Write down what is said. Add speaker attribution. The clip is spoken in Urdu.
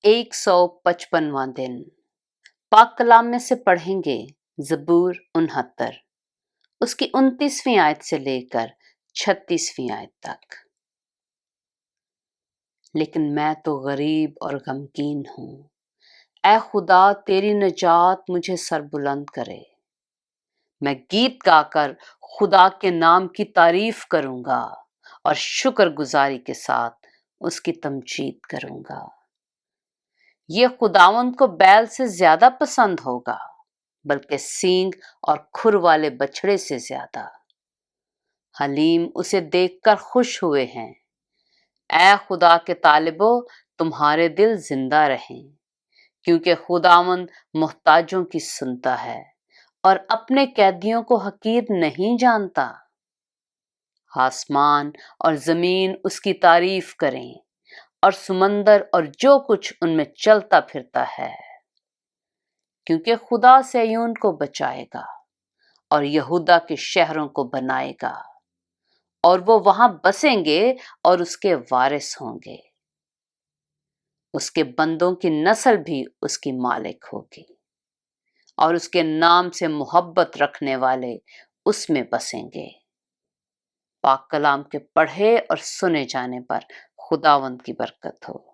Speaker 1: 155واں دن پاک کلام میں سے پڑھیں گے زبور 69، اس کی 29ویں آیت سے لے کر 36ویں آیت تک۔ لیکن میں تو غریب اور غمگین ہوں، اے خدا تیری نجات مجھے سربلند کرے۔ میں گیت گا کر خدا کے نام کی تعریف کروں گا اور شکر گزاری کے ساتھ اس کی تمجید کروں گا۔ یہ خداوند کو بیل سے زیادہ پسند ہوگا، بلکہ سینگ اور کھر والے بچھڑے سے زیادہ۔ حلیم اسے دیکھ کر خوش ہوئے ہیں۔ اے خدا کے طالبو، تمہارے دل زندہ رہیں، کیونکہ خداوند محتاجوں کی سنتا ہے اور اپنے قیدیوں کو حقیر نہیں جانتا۔ آسمان اور زمین اس کی تعریف کریں، اور سمندر اور جو کچھ ان میں چلتا پھرتا ہے، کیونکہ خدا صہیون کو بچائے گا اور یہودا کے شہروں کو بنائے گا، اور وہ وہاں بسیں گے اور اس کے وارث ہوں گے۔ اس کے بندوں کی نسل بھی اس کی مالک ہوگی، اور اس کے نام سے محبت رکھنے والے اس میں بسیں گے۔ پاک کلام کے پڑھے اور سنے جانے پر خداوند کی برکت ہو۔